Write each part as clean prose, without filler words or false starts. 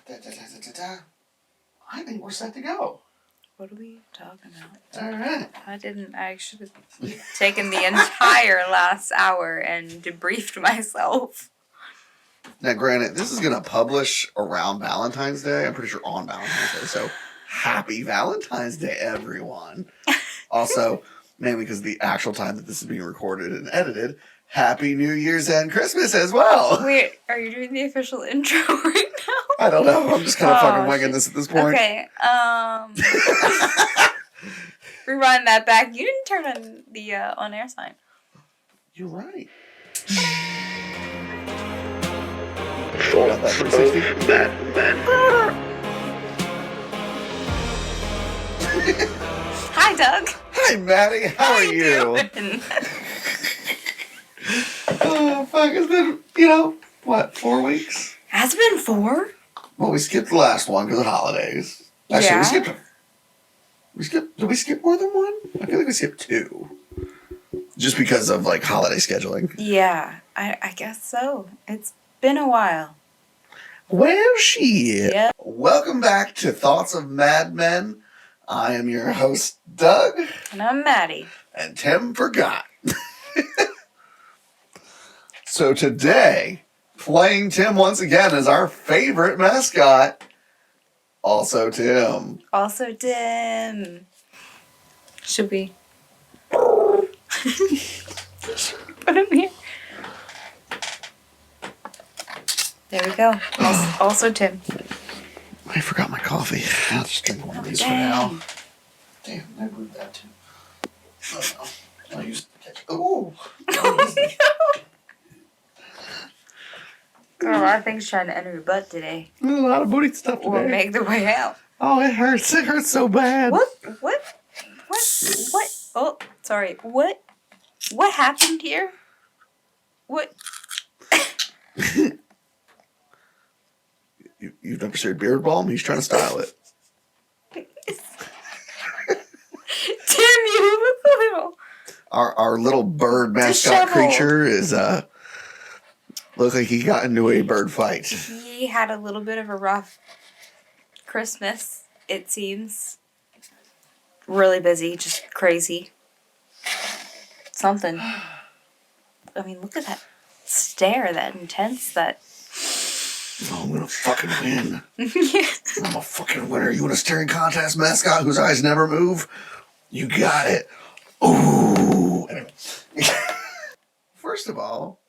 I think we're set to go. What are we talking about? All right. I should have taken the entire last hour and debriefed myself. Now, granted, this is going to publish around Valentine's Day. I'm pretty sure on Valentine's Day. So, happy Valentine's Day, everyone. Also, mainly because the actual time that this is being recorded and edited, Happy New Year's and Christmas as well. Wait, are you doing the official intro right now? I don't know. I'm just kind of fucking winging this at this point. Okay. Rewind that back. You didn't turn on the on-air sign. You're right. Got that 360? Hi, Doug. Hi, Maddie. How are you? Oh, fuck. It's been, 4 weeks? Has it been 4? Well, we skipped the last one because of holidays. Actually, Yeah. Did we skip more than one? I feel like we skipped 2. Just because of, holiday scheduling. Yeah, I guess so. It's been a while. Well, shit. Yeah. Welcome back to Thoughts of Mad Men. I am your host, Doug. And I'm Maddie. And Tim forgot. So today, playing Tim once again is our favorite mascot. Also Tim. Also Tim. Should we put him here? There we go. Also Tim. I forgot my coffee. I'll just drink one of these for now. Damn, I moved that too. Oh no. I'll use the ketchup. Oh! Got a lot of things trying to enter your butt today. There's a lot of booty stuff today. Or make their way out. Oh, it hurts. It hurts so bad. What? Oh, sorry. What happened here? What? You've never seen beard balm? He's trying to style it. Tim, you look a little... Our little bird mascot creature is, looks like he got into a bird fight. He had a little bit of a rough Christmas, it seems. Really busy, just crazy. Something. I mean, look at that stare, that intense, that... Oh, I'm gonna fucking win. Yeah. I'm a fucking winner. You want a staring contest mascot whose eyes never move? You got it. Ooh. Anyway. First of all,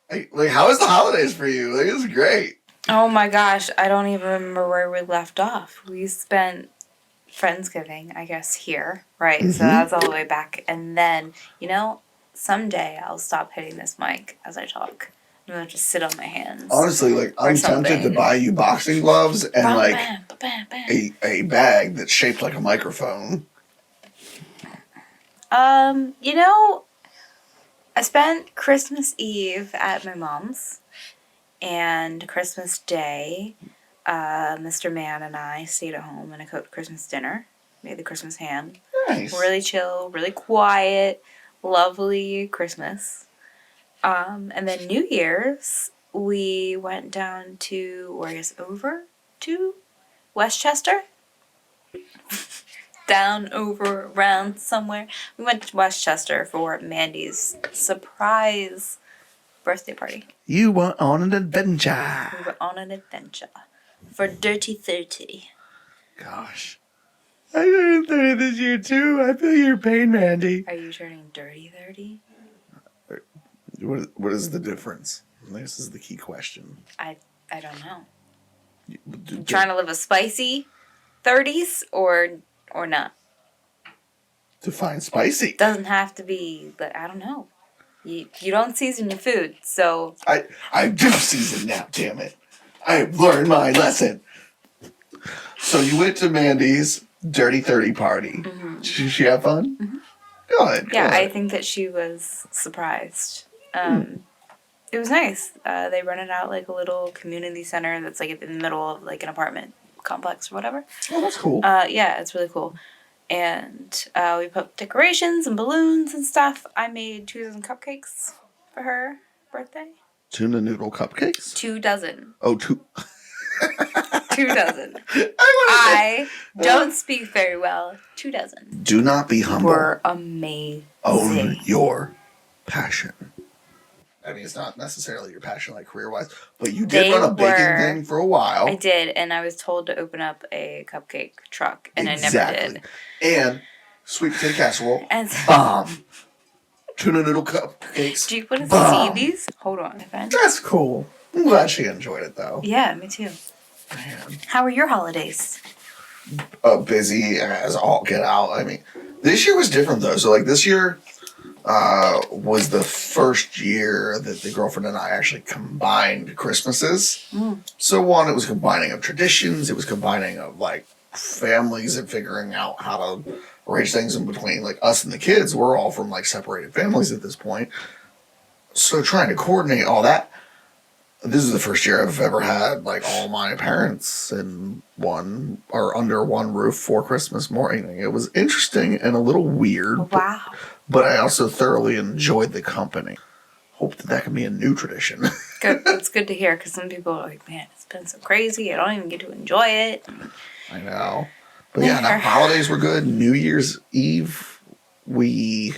how was the holidays for you? It was great. Oh my gosh, I don't even remember where we left off. We spent Friendsgiving, I guess, here, right? Mm-hmm. So that's all the way back. And then, someday I'll stop hitting this mic as I talk. I'm going to just sit on my hands. Honestly, I'm tempted to buy you boxing gloves and, a bag that's shaped like a microphone. I spent Christmas Eve at my mom's, and Christmas Day, Mr. Man and I stayed at home and I cooked Christmas dinner, made the Christmas ham. Nice. Really chill, really quiet, lovely Christmas. And then New Year's, we went down to, over to Westchester. Down, over, around, somewhere. We went to Westchester for Mandy's surprise birthday party. You went on an adventure. We were on an adventure for Dirty 30. Gosh. I turned 30 this year, too. I feel your pain, Mandy. Are you turning Dirty 30? What is the difference? This is the key question. I don't know. You trying to live a spicy 30s or not? Define spicy. Doesn't have to be, but I don't know. You don't season your food, so... I do season now, damn it. I've learned my lesson. So you went to Mandy's Dirty 30 party. Mm-hmm. Did she have fun? Mm-hmm. Good. Yeah, I think that she was surprised. It was nice. They rented out a little community center that's in the middle of an apartment complex or whatever. Oh, that's cool. Yeah, it's really cool. And we put decorations and balloons and stuff. I made 2 dozen cupcakes for her birthday. Tuna noodle cupcakes? 2 dozen. Oh, 2. 2 2 dozen. I I don't speak very well. 2 dozen. do not be humble. Were amazing. Own your passion. I mean, it's not necessarily your passion, like career-wise, but you did run a baking thing for a while. I did, and I was told to open up a cupcake truck, and I never did. And sweet potato casserole, And bomb. Tuna noodle cupcakes, do you want to bomb. see these? Hold on, friend. That's cool. I'm glad she enjoyed it, though. Yeah, me too. Man. How were your holidays? Busy as all get out. I mean, this year was different, though. So, like, this year was the first year that the girlfriend and I actually combined Christmases. So, one, it was combining of traditions. It was combining of, like, families and figuring out how to arrange things in between. Like, us and the kids, we're all from, like, separated families at this point. So, trying to coordinate all that. This is the first year I've ever had, like, all my parents in one, or under one roof for Christmas morning. It was interesting and a little weird. Wow. But I also thoroughly enjoyed the company. Hope that can be a new tradition. Good. It's good to hear, because some people are like, man, it's been so crazy. I don't even get to enjoy it. I know. But yeah, the holidays were good. New Year's Eve, we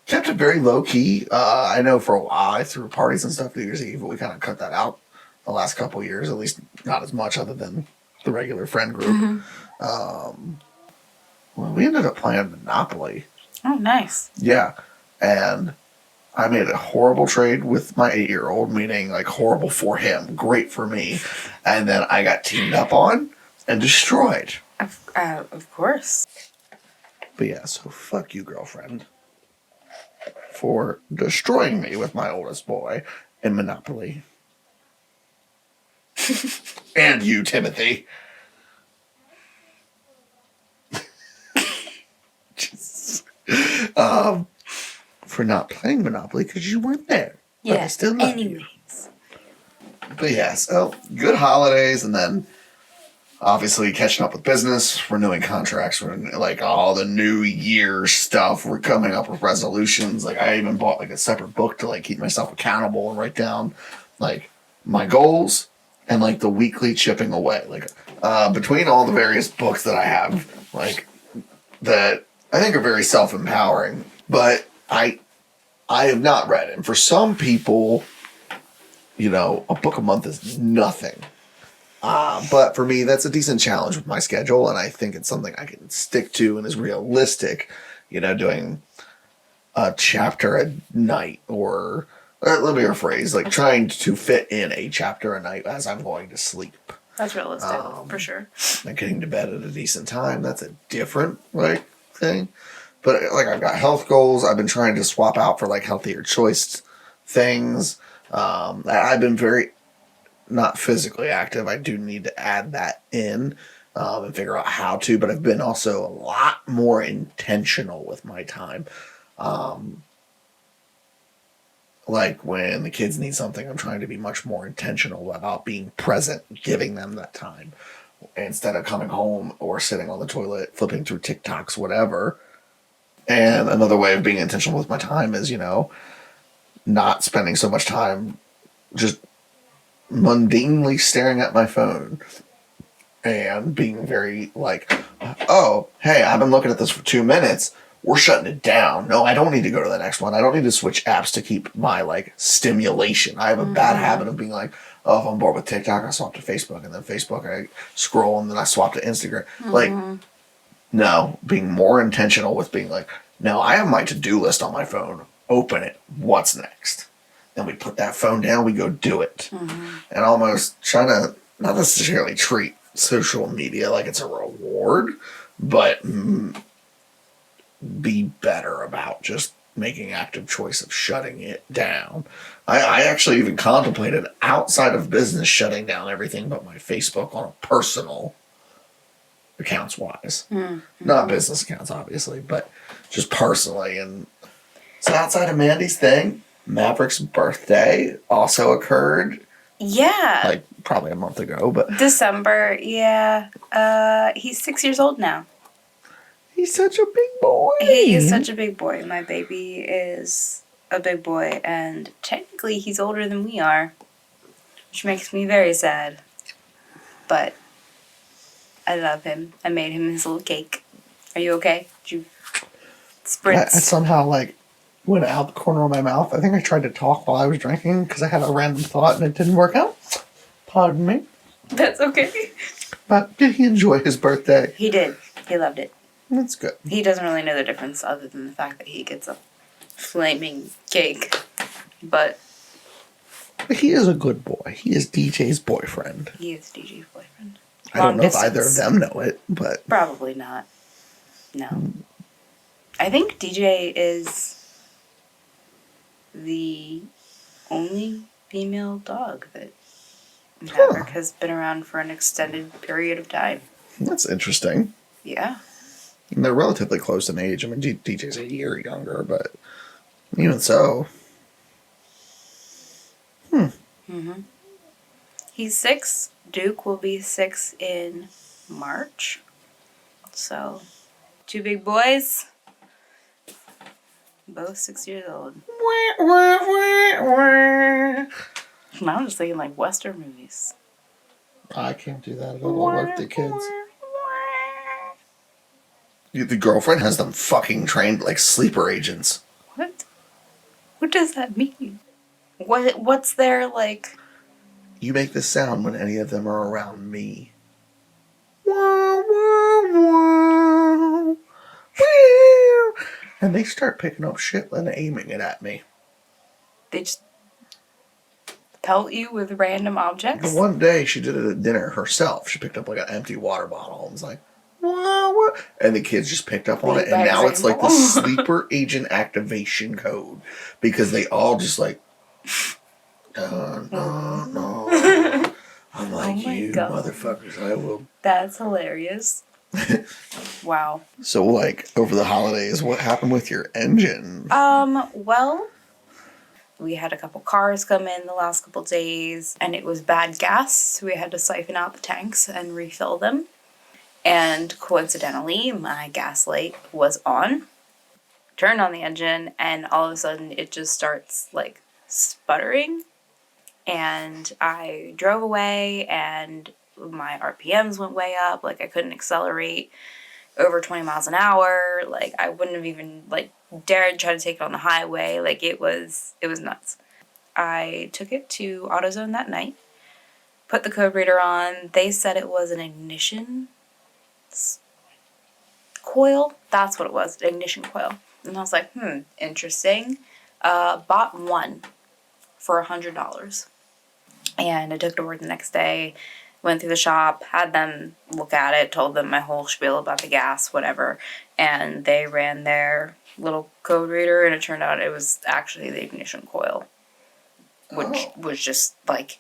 kept it very low key. I know for a while I threw parties and stuff New Year's Eve, but we kind of cut that out the last couple of years, at least not as much other than the regular friend group. Well, we ended up playing Monopoly. Oh, nice. Yeah. And I made a horrible trade with my 8-year-old, meaning like horrible for him, great for me. And then I got teamed up on and destroyed. Of course. But yeah, so fuck you, girlfriend, for destroying me with my oldest boy in Monopoly. And you, Timothy. For not playing Monopoly because you weren't there. But I still love you. But yeah, so good holidays, and then obviously catching up with business, renewing contracts, like all the new year stuff. We're coming up with resolutions. Like I even bought like a separate book to like keep myself accountable and write down like my goals and like the weekly chipping away. Like between all the various books that I have, like that I think are very self-empowering, but I have not read it. And for some people, you know, a book a month is nothing. But for me, that's a decent challenge with my schedule, and I think it's something I can stick to and is realistic. You know, doing a chapter a night, or let me rephrase, like trying to fit in a chapter a night as I'm going to sleep. That's realistic, for sure. And getting to bed at a decent time, that's a different thing. But like I've got health goals. I've been trying to swap out for like healthier choice things. I've been very not physically active. I do need to add that in and figure out how to. But I've been also a lot more intentional with my time. Like when the kids need something, I'm trying to be much more intentional about being present, giving them that time. Instead of coming home or sitting on the toilet, flipping through TikToks, whatever. And another way of being intentional with my time is, you know, not spending so much time just mundanely staring at my phone and being very like, oh, hey, I've been looking at this for 2 minutes. We're shutting it down. No, I don't need to go to the next one. I don't need to switch apps to keep my like stimulation. I have a bad habit of being like, oh, if I'm bored with TikTok, I swap to Facebook, and then Facebook, I scroll, and then I swap to Instagram. Like, no, being more intentional with being like, no, I have my to-do list on my phone. Open it. What's next? Then we put that phone down. We go do it. And almost trying to not necessarily treat social media like it's a reward, but be better about just making active choice of shutting it down. I actually even contemplated outside of business shutting down everything but my Facebook on a personal accounts wise. Not business accounts, obviously, but just personally. And so outside of Mandy's thing, Maverick's birthday also occurred. Yeah. Like probably a month ago, but December, yeah. He's 6 years old now. He's such a big boy. He is such a big boy. My baby is a big boy, and technically he's older than we are, which makes me very sad. But I love him. I made him his little cake. Are you okay? Did you I spritz? somehow, like, went out the corner of my mouth. I think I tried to talk while I was drinking because I had a random thought and it didn't work out. Pardon me. That's okay. But did he enjoy his birthday? He did. He loved it. That's good. He doesn't really know the difference other than the fact that he gets a flaming cake. But He is a good boy. He is DJ's boyfriend. he is DJ's boyfriend. I don't Long know if either of distance. them know it, but Probably not. No. I think DJ is the only female dog that Maverick has been around for an extended period of time. that's interesting. Yeah. And they're relatively close in age. I mean, DJ's a year younger, but even so. Mm-hmm. He's 6. Duke will be 6 in March. So, 2 big boys. Both 6 years old. And I'm just thinking like Western movies. I can't do that. I don't work the kids. The girlfriend has them fucking trained like sleeper agents. What? What does that mean? What's their like? You make this sound when any of them are around me. And they start picking up shit and aiming it at me. They just pelt you with random objects? The one day she did it at dinner herself. She picked up like an empty water bottle and was like, "What?" And the kids just picked up on it. And now it's like the sleeper agent activation code. Because they all just like, no. I'm like, my you God. motherfuckers, I will. That's hilarious. Wow. So, like, over the holidays, what happened with your engine? Well, we had a couple cars come in the last couple days, and it was bad gas, so we had to siphon out the tanks and refill them. And coincidentally, my gas light was on. Turned on the engine, and all of a sudden it just starts, like, sputtering. And I drove away, and my RPMs went way up. Like, I couldn't accelerate over 20 miles an hour. Like, I wouldn't have even, like, dared try to take it on the highway. Like, it was nuts. I took it to AutoZone that night, put the code reader on. They said it was an ignition coil. That's what it was, ignition coil. And I was like, interesting. Bought one for $100. And I took it to work the next day, went through the shop, had them look at it, told them my whole spiel about the gas, whatever. And they ran their little code reader, and it turned out it was actually the ignition coil. Which was just, like,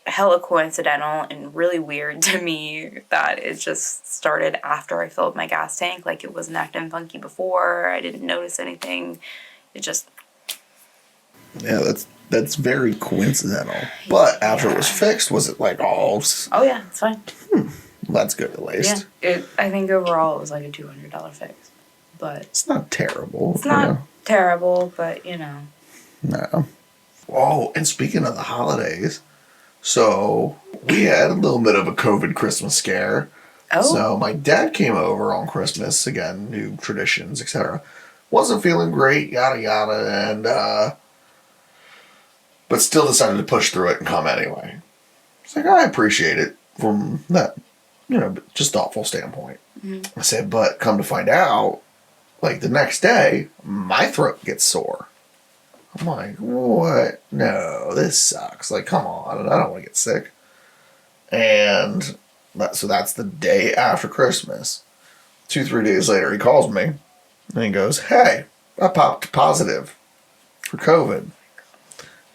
hella coincidental and really weird to me that it just started after I filled my gas tank. Like, it wasn't acting funky before. I didn't notice anything. It just... Yeah, that's very coincidental. But after it was fixed, was it like all? Oh, yeah, it's fine. That's good at least. Yeah, I think overall it was like a $200 fix. But It's not terrible. it's not terrible, but, you know. No. Oh, and speaking of the holidays, so we had a little bit of a COVID Christmas scare. Oh. So my dad came over on Christmas, again, new traditions, etc. Wasn't feeling great, yada yada, and but still decided to push through it and come anyway. It's like, I appreciate it from that, just thoughtful standpoint. Mm-hmm. I said, but come to find out, like the next day, my throat gets sore. I'm like, what? No, this sucks. Like, come on, I don't want to get sick. And so that's the day after Christmas. 2-3 days later, he calls me and he goes, hey, I popped positive for COVID.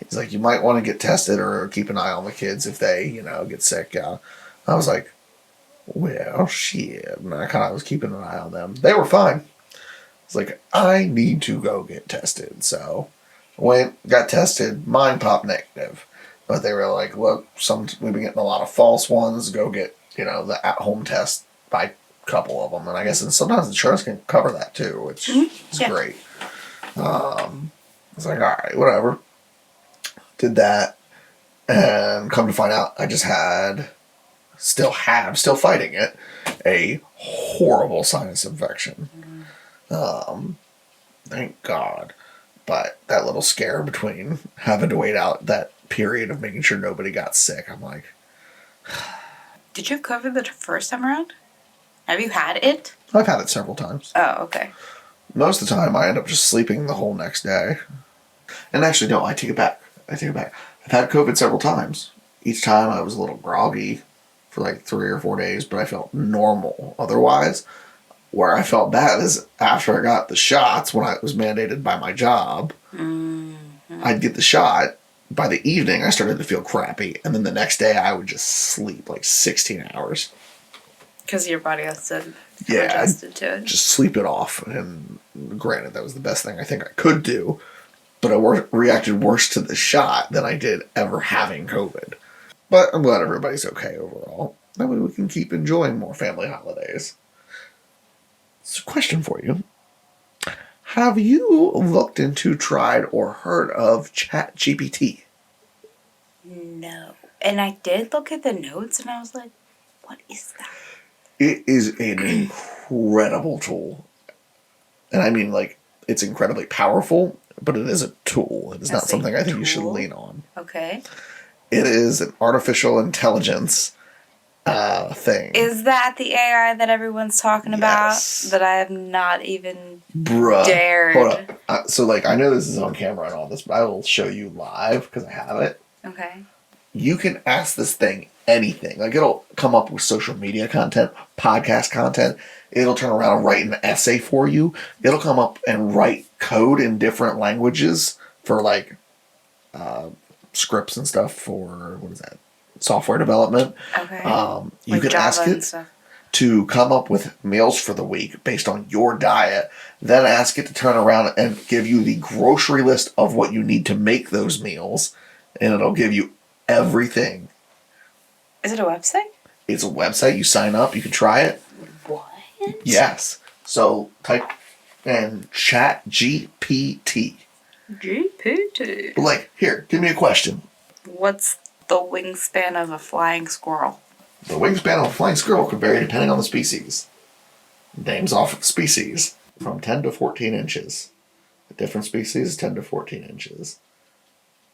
He's like, you might want to get tested or keep an eye on the kids if they, get sick. I was like, well, shit. And I kind of was keeping an eye on them. They were fine. I was like, I need to go get tested. So went, got tested. Mine popped negative. But they were like, look, we've been getting a lot of false ones. Go get, the at-home test by a couple of them. And I guess sometimes insurance can cover that too, which is great. I was like, all right, whatever. Did that, and come to find out, I just had still fighting it, a horrible sinus infection. Thank God. But that little scare between having to wait out that period of making sure nobody got sick, I'm like, Did you have COVID the first time around? Have you had it? I've had it several times. Oh, okay. Most of the time, I end up just sleeping the whole next day. And actually, no, I take it back. I've had COVID several times. Each time I was a little groggy for like 3 or 4 days, but I felt normal otherwise. Where I felt bad is after I got the shots, when I was mandated by my job, I'd get the shot. By the evening, I started to feel crappy. And then the next day, I would just sleep like 16 hours. Because your body has to Yeah, adjusted to it. Just sleep it off. And granted, that was the best thing I think I could do. But I reacted worse to the shot than I did ever having COVID. But I'm glad everybody's okay overall. That way we can keep enjoying more family holidays. So, question for you. Have you looked into, tried, or heard of Chatgpt? No. And I did look at the notes and I was like, what is that? It is an incredible tool. And I mean, like, it's incredibly powerful, but it is a tool. It is not something I think you should lean on. Okay. It is an artificial intelligence thing. Is that the AI that everyone's talking about? Yes. That I have not even Bruh. dared? Hold up. So, like, I know this is on camera and all this, but I will show you live because I have it. Okay. You can ask this thing anything. Like, it'll come up with social media content, podcast content. It'll turn around and write an essay for you. It'll come up and write code in different languages for, like, scripts and stuff for, what is that? Software development. Okay. You like can Java ask and it stuff. to come up with meals for the week based on your diet. Then ask it to turn around and give you the grocery list of what you need to make those meals. And it'll give you everything. Is it a website? It's a website. You sign up. You can try it. What? Yes. So type in Chatgpt. GPT. Like, here, give me a question. What's the wingspan of a flying squirrel? The wingspan of a flying squirrel could vary depending on the species. Names off of species. From 10 to 14 inches. A different species, 10 to 14 inches.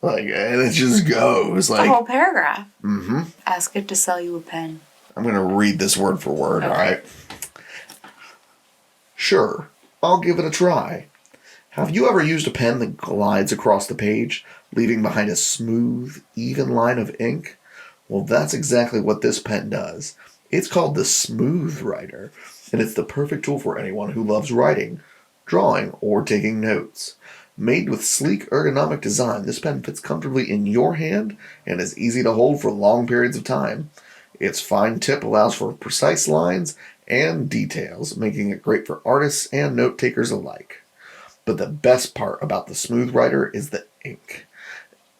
Like, and it just goes. Like, the whole paragraph. Mm-hmm. Ask it to sell you a pen. I'm going to read this word for word, Okay. alright? Sure, I'll give it a try. Have you ever used a pen that glides across the page, leaving behind a smooth, even line of ink? Well, that's exactly what this pen does. It's called the Smooth Writer, and it's the perfect tool for anyone who loves writing, drawing, or taking notes. Made with sleek ergonomic design, this pen fits comfortably in your hand and is easy to hold for long periods of time. Its fine tip allows for precise lines and details, making it great for artists and note takers alike. But the best part about the Smooth Writer is the ink.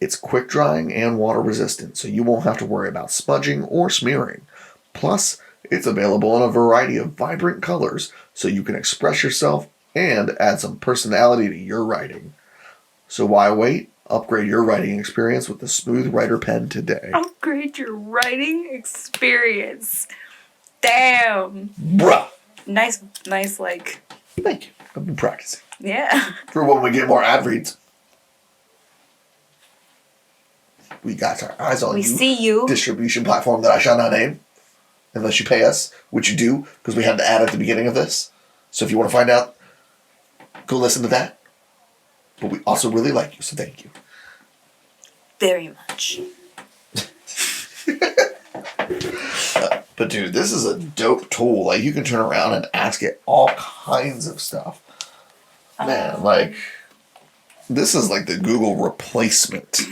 It's quick drying and water resistant, so you won't have to worry about smudging or smearing. Plus, it's available in a variety of vibrant colors, so you can express yourself and add some personality to your writing. So why wait? Upgrade your writing experience with the Smooth Writer pen today. Upgrade your writing experience. Damn. Bruh! Nice, like, Thank you. I've been practicing. yeah. For when we get more ad reads. We got our eyes on We you. see you. Distribution platform that I shall not name. Unless you pay us, which you do, because we had the ad at the beginning of this. So if you want to find out, go listen to that. But we also really like you, so thank you. Very much. But dude, this is a dope tool. Like, you can turn around and ask it all kinds of stuff. Man, like, this is like the Google replacement.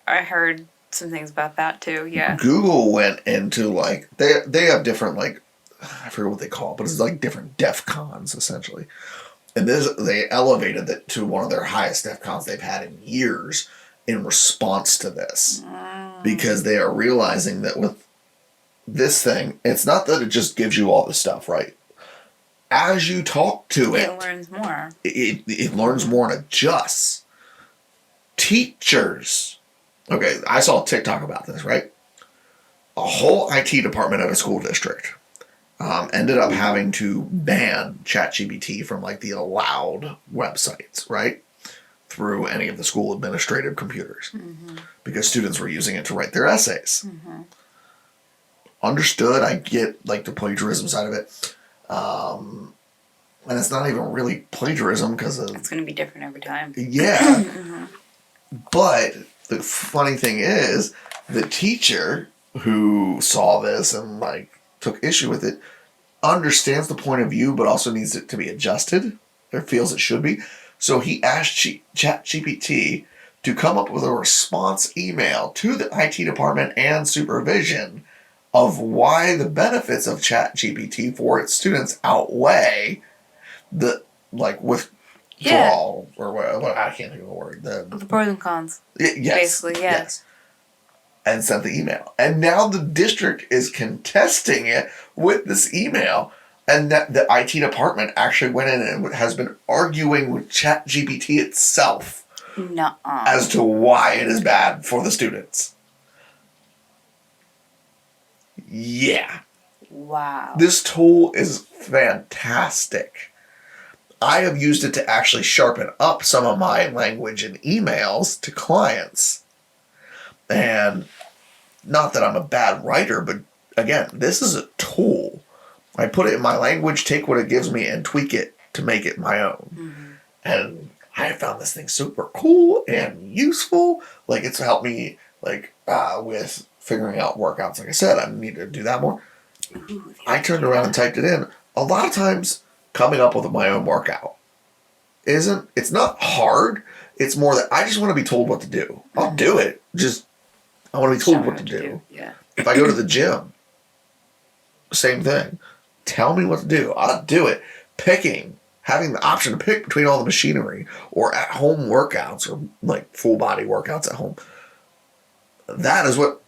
I heard some things about that too, yeah. Google went into, like, they have different, like, I forget what they call it, but it's like different DEF CONs, essentially. And they elevated it to one of their highest DEF CONs they've had in years in response to this. Because they are realizing that with this thing, it's not that it just gives you all the stuff, right? As you talk to it, It learns more. it learns more and adjusts. Teachers. Okay, I saw a TikTok about this, right? a whole IT department at a school district ended up having to ban ChatGPT from like the allowed websites, right? Through any of the school administrative computers because students were using it to write their essays. Understood. I get like the plagiarism side of it. And it's not even really plagiarism because It's going to be different every time. Yeah. But the funny thing is, the teacher who saw this and like took issue with it understands the point of view, but also needs it to be adjusted or feels it should be. So he asked ChatGPT to come up with a response email to the IT department and supervision of why the benefits of ChatGPT for its students outweigh the like withdrawal or what I can't think of the word. The pros and cons. Yes, Basically, yeah. yes. And sent the email, and now the district is contesting it with this email, and that the IT department actually went in and has been arguing with ChatGPT itself Nuh-uh. as to why it is bad for the students. Yeah. Wow. This tool is fantastic. I have used it to actually sharpen up some of my language in emails to clients. And not that I'm a bad writer, but again, this is a tool. I put it in my language, take what it gives me, and tweak it to make it my own. And I found this thing super cool and useful. Like, it's helped me, like, with figuring out workouts. Like I said, I need to do that more. Ooh, I turned around and typed it in. A lot of times, coming up with my own workout it's not hard. It's more that I just want to be told what to do. I'll do it. Just, I want to be told what to do. Yeah. If I go to the gym, same thing. Tell me what to do. I'll do it. Having the option to pick between all the machinery or at home workouts or like full body workouts at home. That is what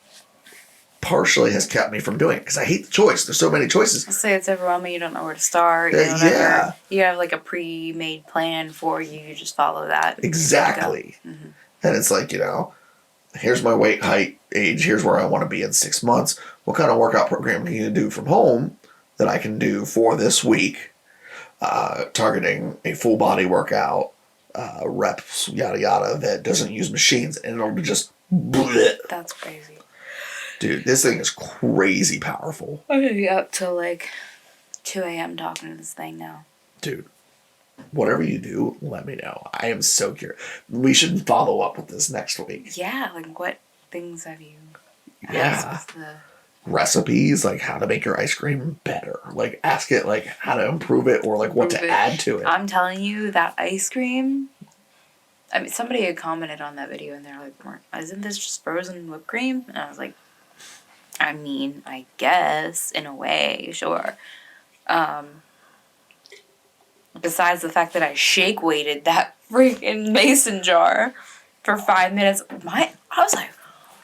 partially has kept me from doing it because I hate the choice. There's so many choices. I say it's overwhelming. You don't know where to start. You don't Yeah. You have like a pre-made plan for you. You just follow that. Exactly. And it's like, here's my weight, height, age. Here's where I want to be in 6 months. What kind of workout program can you do from home that I can do for this week? Targeting a full body workout, reps, yada yada, that doesn't use machines, and it'll just bleh. That's crazy. Dude, this thing is crazy powerful. I'm gonna be up till like 2 a.m. talking to this thing now. Dude, whatever you do, let me know. I am so curious. We should follow up with this next week. Yeah, like what things have you Yeah. asked the Recipes, like how to make your ice cream better. Like ask it like how to improve it or like what to Improve it. add to it. I'm telling you, that ice cream. I mean, somebody had commented on that video and they're like, isn't this just frozen whipped cream? And I was like, I mean, I guess, in a way, sure. Besides the fact that I shake weighted that freaking mason jar for 5 minutes, I was like,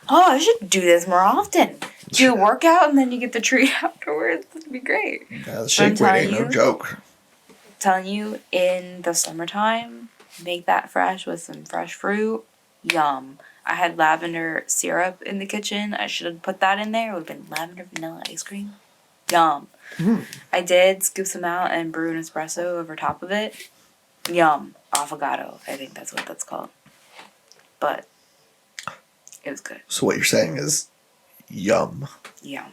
oh, I should do this more often. Do a workout and then you get the treat afterwards. That'd be great. The shake weight ain't no joke. Telling you, in the summertime, make that fresh with some fresh fruit. Yum. I had lavender syrup in the kitchen. I should have put that in there. It would have been lavender vanilla ice cream. Yum. I did scoop some out and brew an espresso over top of it. Yum. Affogato. I think that's what that's called. But it was good. So what you're saying is yum. Yum.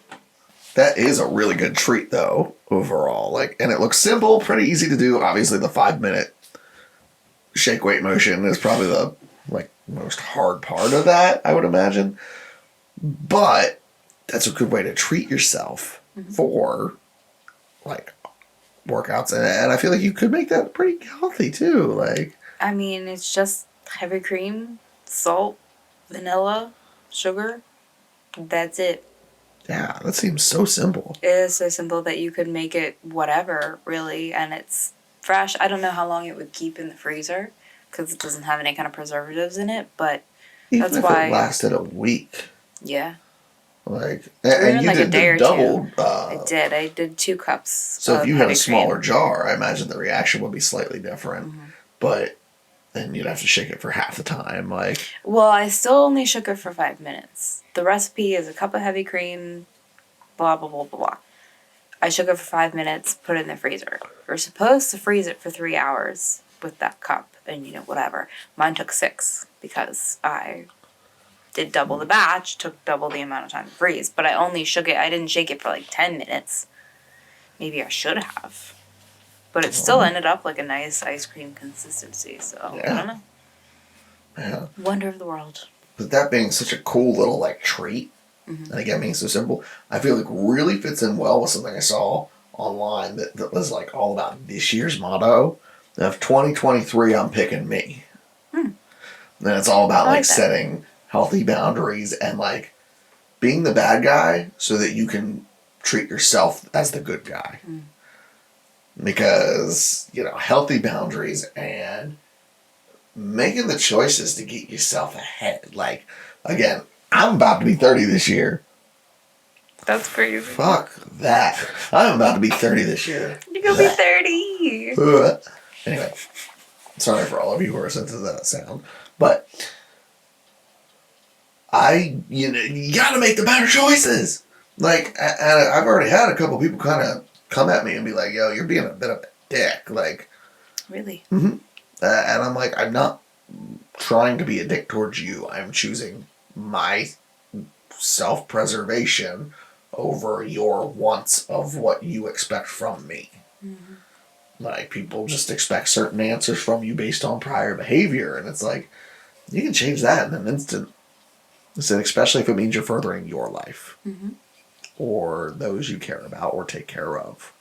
That is a really good treat though, overall. Like, and it looks simple, pretty easy to do. Obviously the 5-minute shake weight motion is probably the most hard part of that, I would imagine. But that's a good way to treat yourself for like workouts, and I feel like you could make that pretty healthy too. Like, I mean, it's just heavy cream, salt, vanilla, sugar. That's it. yeah, that seems so simple. It is so simple that you could make it whatever, really, and it's fresh. I don't know how long it would keep in the freezer because it doesn't have any kind of preservatives in it, but Even that's if why. it lasted a week, Yeah, like, Or and even you like a did day the or double. two. I did. I did 2 cups. So if of you had a heavy smaller cream. jar, I imagine the reaction would be slightly different. But then you'd have to shake it for half the time. Like, Well, I still only shook it for 5 minutes. The recipe is a cup of heavy cream, blah, blah, blah, blah, blah. I shook it for 5 minutes, put it in the freezer. You're supposed to freeze it for 3 hours with that cup and, whatever. Mine took 6 because I did double the batch, took double the amount of time to freeze. But I only shook it, I didn't shake it for like 10 minutes. Maybe I should have. But it still ended up like a nice ice cream consistency, so I don't know. yeah. Wonder of the world. But that being such a cool little like treat, and again being so simple, I feel like really fits in well with something I saw online that was like all about this year's motto. Of 2023, I'm picking me. Then it's all about I like like that. setting healthy boundaries and like being the bad guy so that you can treat yourself as the good guy. Because, healthy boundaries and making the choices to get yourself ahead. Like, again, I'm about to be 30 this year. That's crazy. Fuck that. I'm about to be 30 this year. You're gonna be 30. Anyway, sorry for all of you who are sensitive to that sound. But you gotta make the better choices. Like, and I've already had a couple people kind of come at me and be like, yo, you're being a bit of a dick. Like, Really? and I'm like, I'm not trying to be a dick towards you. I'm choosing my self-preservation over your wants of what you expect from me. Like, people just expect certain answers from you based on prior behavior, and it's like, you can change that in an instant. So especially if it means you're furthering your life. Or those you care about or take care of.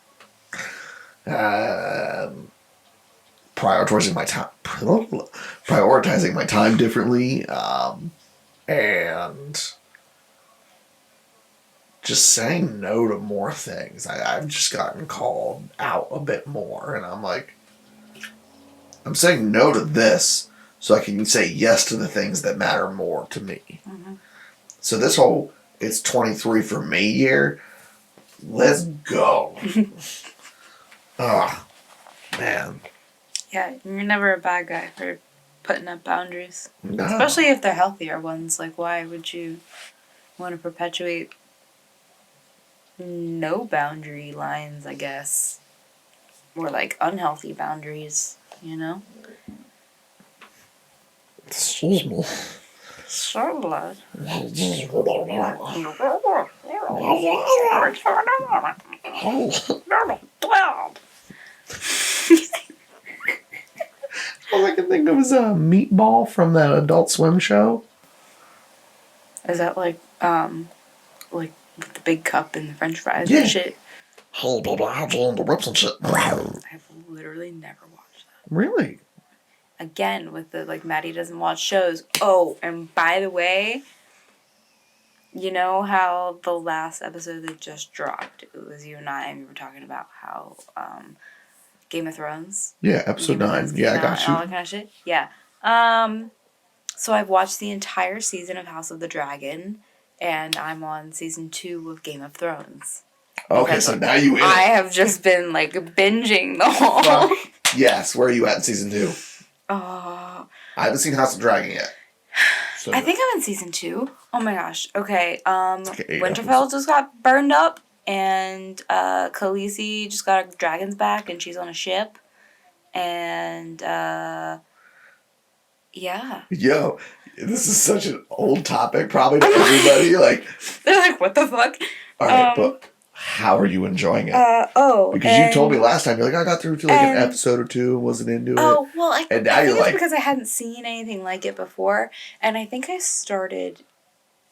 Prioritizing my time differently, and just saying no to more things. I've just gotten called out a bit more, and I'm like, I'm saying no to this so I can say yes to the things that matter more to me. So this whole it's 23 for me year, let's go. Man. Yeah, you're never a bad guy for putting up boundaries. No. Especially if they're healthier ones. Like, why would you want to perpetuate no boundary lines, I guess? Or, like, unhealthy boundaries, Excuse me. Charlotte. All I can think of is a meatball from that Adult Swim show. Is that like with the big cup and the French fries Yeah. and shit? Hey, baby, I had you in the whips and shit. I've literally never watched that. Really? Again, with the Maddie doesn't watch shows. Oh, and by the way, you know how the last episode that just dropped, it was you and we were talking about how Game of Thrones. Yeah, episode 9. Yeah, I got And all you. that kind of shit. Yeah. So I've watched the entire season of House of the Dragon, and I'm on season 2 of Game of Thrones. Okay, so now you in I it. have just been binging the whole. Fuck. Yes, where are you at in season 2? Oh. I haven't seen House of Dragon yet. So I think I'm in season 2. Oh my gosh. Okay. like 8 Winterfell just got burned up, and Khaleesi just got her dragons back, and she's on a ship, and yeah. Yo, this is such an old topic, probably to everybody. Like, They're like, what the fuck? all right, but how are you enjoying it? Because you told me last time, you're like, I got through to an episode or 2 and wasn't into it. Oh, well, I And now think you're it's like- because I hadn't seen anything like it before. And I think I started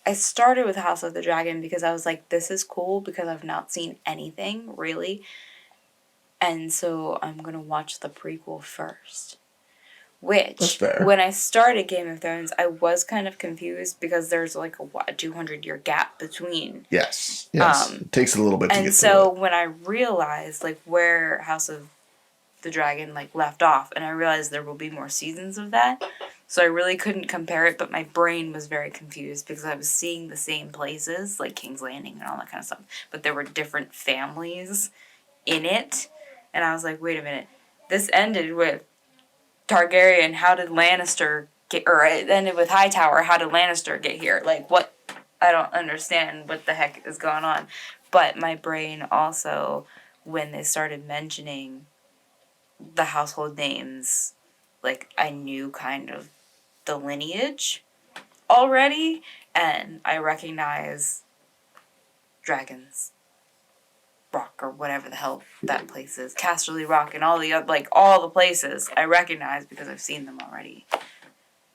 with House of the Dragon because I was like, this is cool because I've not seen anything, really. And so I'm going to watch the prequel first. That's Which, fair. when I started Game of Thrones, I was kind of confused because there's a 200-year gap between. Yes. It takes a little bit to get And through so it. when I realized where House of the Dragon left off, and I realized there will be more seasons of that, so I really couldn't compare it, but my brain was very confused because I was seeing the same places, like King's Landing and all that kind of stuff, but there were different families in it, and I was like, wait a minute, this ended with Targaryen, how did Lannister get, or it ended with Hightower, how did Lannister get here? Like, what? I don't understand what the heck is going on. But my brain also, when they started mentioning the household names, like, I knew kind of the lineage already, and I recognize Dragon's Rock or whatever the hell that place is. Casterly Rock and all the other, like, all the places I recognize because I've seen them already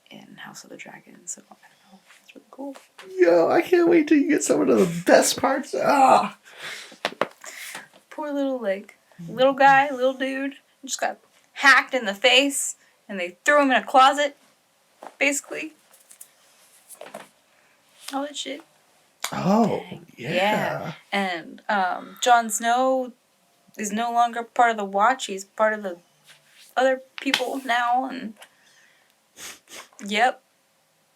in House of the Dragon. So I don't know. It's really cool. Yo, I can't wait till you get some of the best parts. Ah. Poor little, like, little guy, little dude, just got hacked in the face, and they threw him in a closet, basically. All that shit. Oh, Dang. yeah. And Jon Snow is no longer part of the Watch. He's part of the other people now, and yep.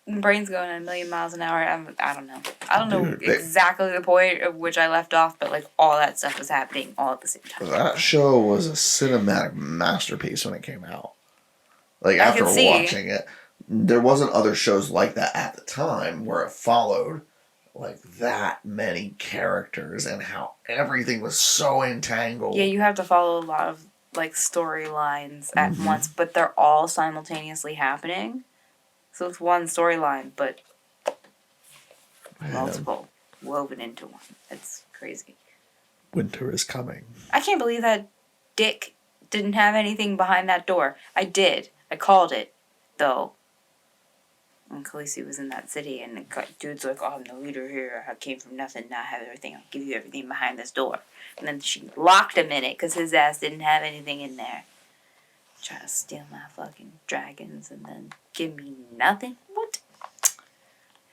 My brain's going at 1,000,000 miles an hour. I don't know. I don't know exactly the point of which I left off, but like all that stuff was happening all at the same time. That show was a cinematic masterpiece when it came out. Like, after watching it, there wasn't other shows like that at the time where it followed like that many characters and how everything was so entangled. Yeah, you have to follow a lot of like storylines at once, but they're all simultaneously happening. So it's one storyline, but multiple woven into one. It's crazy. Winter is coming. I can't believe that Dick didn't have anything behind that door. I did. I called it, though. When Khaleesi was in that city, and the dude's like, oh, I'm the leader here. I came from nothing. Now I have everything. I'll give you everything behind this door. And then she locked him in it because his ass didn't have anything in there. Try to steal my fucking dragons and then give me nothing? What?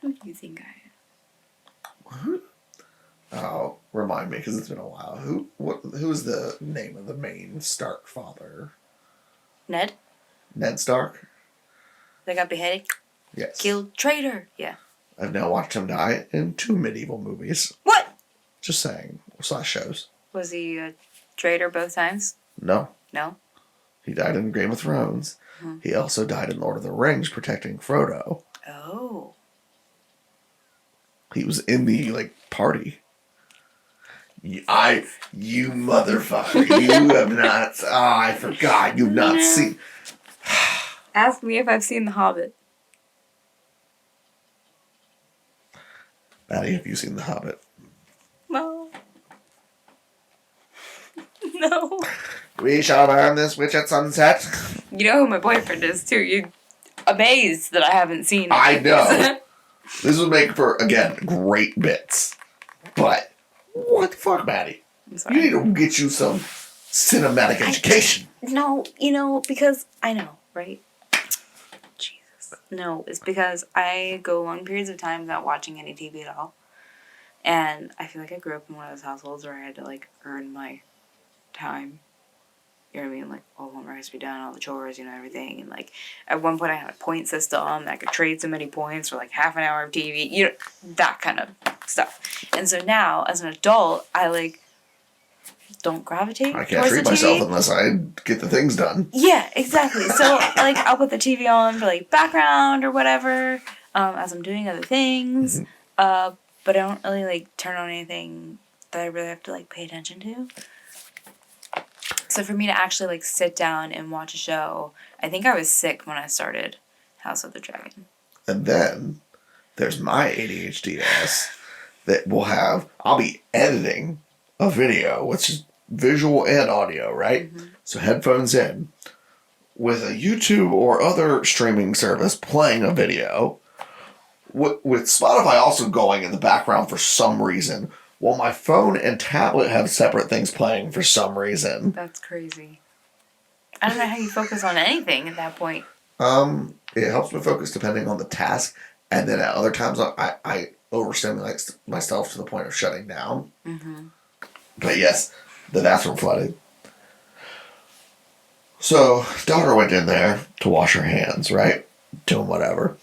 Who do you think I am? Oh, remind me, because it's been a while. Who's the name of the main Stark father? Ned? Ned Stark? They got beheaded? Yes. Killed traitor. Yeah. I've now watched him die in 2 medieval movies. What? Just saying. Slash shows. Was he a traitor both times? No. No? He died in Game of Thrones. Hmm. He also died in Lord of the Rings protecting Frodo. Oh. He was in the, like, party. You motherfucker. You have not... Oh, I forgot. You've not seen... Ask me if I've seen The Hobbit. Maddie, have you seen The Hobbit? No. No. We shall burn this witch at sunset. You know who my boyfriend is, too. You're amazed that I haven't seen it. I know. This would make for, again, great bits. But, what the fuck, Maddie? I'm sorry. You need to get you some cinematic education. No, because I know, right? Jesus. No, it's because I go long periods of time without watching any TV at all. And I feel like I grew up in one of those households where I had to, like, earn my time. You know what I mean? Like, all homework has to be done, all the chores, everything. And, like, at one point I had a point system that I could trade so many points for, like, half an hour of TV. That kind of stuff. And so now, as an adult, I, like, don't gravitate I can't towards treat the myself TV. unless I get the things done. Yeah, exactly. So, like, I'll put the TV on for, like, background or whatever as I'm doing other things. But I don't really, like, turn on anything that I really have to, like, pay attention to. So for me to actually, like, sit down and watch a show, I think I was sick when I started House of the Dragon. And then there's my ADHD ass that I'll be editing a video, which is visual and audio, right? Mm-hmm. So headphones in, with a YouTube or other streaming service playing a video, with Spotify also going in the background for some reason, while my phone and tablet have separate things playing for some reason. That's crazy. I don't know how you focus on anything at that point. It helps me focus depending on the task, and then at other times I overstimulate myself to the point of shutting down. Mm-hmm. But yes, the bathroom flooded. So, daughter went in there to wash her hands, right? Doing whatever.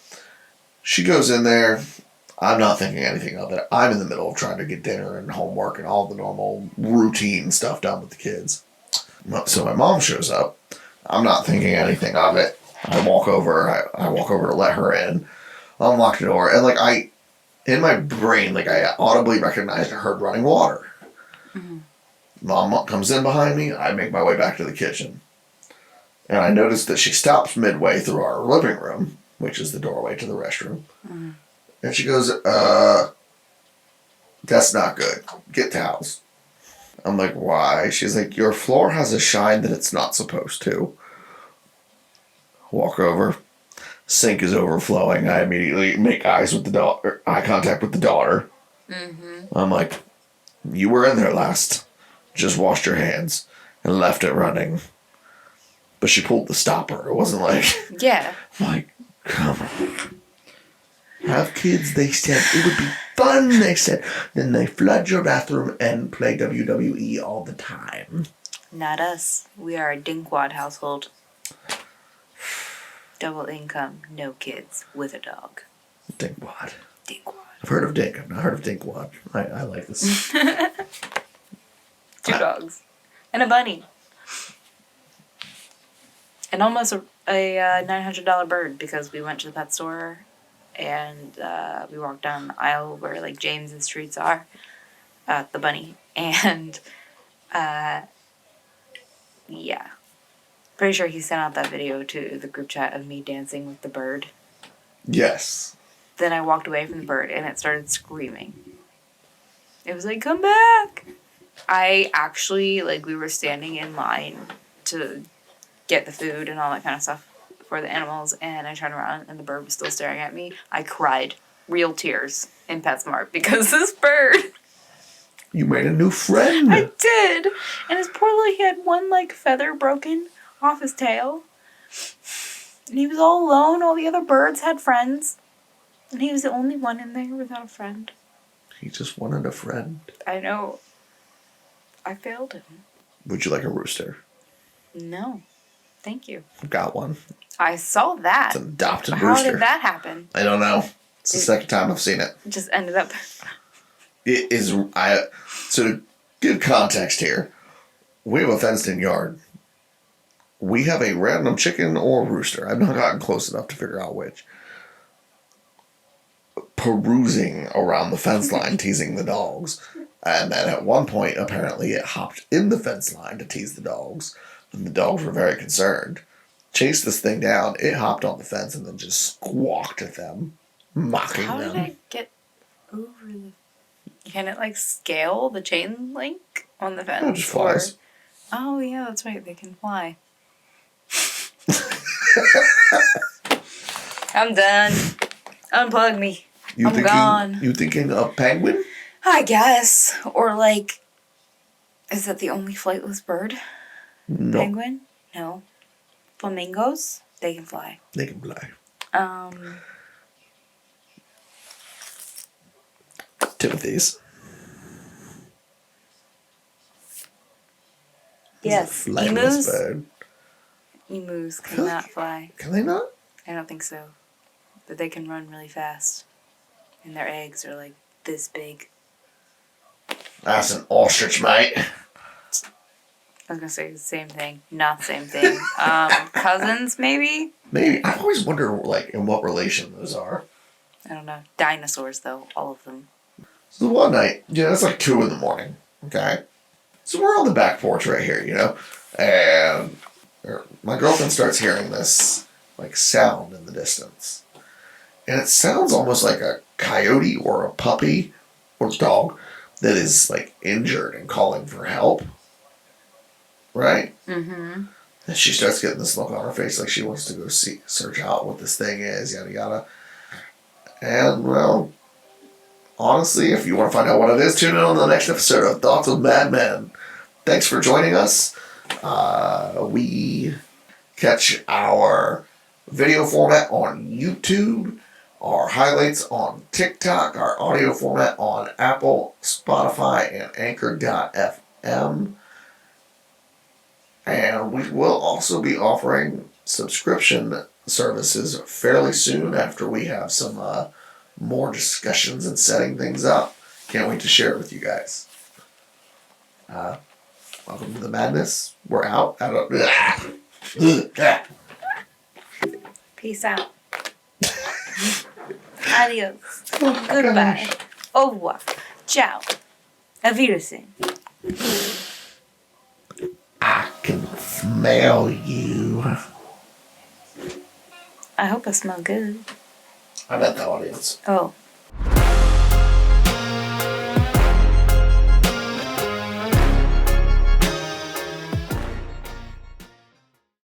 She goes in there. I'm not thinking anything of it. I'm in the middle of trying to get dinner and homework and all the normal routine stuff done with the kids. So my mom shows up, I'm not thinking anything of it. I walk over. I walk over to let her in. Unlock the door, and like in my brain, like I audibly recognized I heard running water. Mm-hmm. Mom comes in behind me. I make my way back to the kitchen, and I notice that she stops midway through our living room, which is the doorway to the restroom, and she goes, "That's not good. Get towels." I'm like, "Why?" She's like, "Your floor has a shine that it's not supposed to." Walk over. Sink is overflowing. I immediately make eye contact with the daughter. Mm-hmm. I'm like, "You were in there last. Just washed your hands and left it running." But she pulled the stopper. It wasn't like, Yeah. I'm like, come on. Have kids, they said. It would be fun, they said. Then they flood your bathroom and play WWE all the time. Not us. We are a dinkwad household. Double income, no kids, with a dog. Dinkwad. Dinkwad. I've heard of Dink. I've not heard of Dinkwad. I like this. 2 dogs. And a bunny. And almost a $900 bird because we went to the pet store and we walked down the aisle where like James's treats are, the bunny. And yeah. Pretty sure he sent out that video to the group chat of me dancing with the bird. Yes. Then I walked away from the bird and it started screaming. It was like, come back! I actually, like, we were standing in line to get the food and all that kind of stuff for the animals, and I turned around and the bird was still staring at me. I cried real tears in PetSmart because this bird. You made a new friend. I did! And his poor little, he had one, like, feather broken off his tail. And he was all alone. All the other birds had friends. And he was the only one in there without a friend. He just wanted a friend. I know. I failed him. Would you like a rooster? No. Thank you. I've got one. I saw that. It's an adopted How rooster. did that happen? I don't know. It's the second time I've seen it. It just ended up. It is. So to give context here, we have a fenced-in yard. We have a random chicken or rooster. I've not gotten close enough to figure out which. Perusing around the fence line, teasing the dogs. And then at one point, apparently, it hopped in the fence line to tease the dogs. And the dogs were very concerned. Chased this thing down. It hopped on the fence and then just squawked at them, mocking How them. did I get over the. Can it, like, scale the chain link on the fence? It just flies. Oh, yeah, that's right. They can fly. I'm done. Unplug me. I'm gone. You thinking of penguin? I guess. Or, like, is that the only flightless bird? No. Penguin? No. Flamingos? They can fly. They can fly. Timothy's. Yes. Flightless Emus? bird. Emus cannot fly. Can they not? I don't think so. But they can run really fast. And their eggs are like this big. That's an ostrich, mate. I was gonna say the same thing. Not the same thing. Cousins, maybe? Maybe. I always wonder, like, in what relation those are. I don't know. Dinosaurs, though. All of them. So one night, it's like 2 a.m, okay? So we're on the back porch right here, and my girlfriend starts hearing this, like, sound in the distance. And it sounds almost like a coyote or a puppy or dog that is, like, injured and calling for help. Right? Mm-hmm. And she starts getting this look on her face like she wants to go search out what this thing is, yada yada. And, well, honestly, if you want to find out what it is, tune in on the next episode of Thoughts of Mad Men. Thanks for joining us. We catch our video format on YouTube, our highlights on TikTok, our audio format on Apple, Spotify, and Anchor.fm. And we will also be offering subscription services fairly soon after we have some more discussions and setting things up. Can't wait to share it with you guys. Welcome to the madness. We're out. Yeah. Peace out. Adios. Goodbye. Au revoir. Ciao. Auf Wiedersehen. I can smell you. I hope I smell good. I bet the audience. Oh.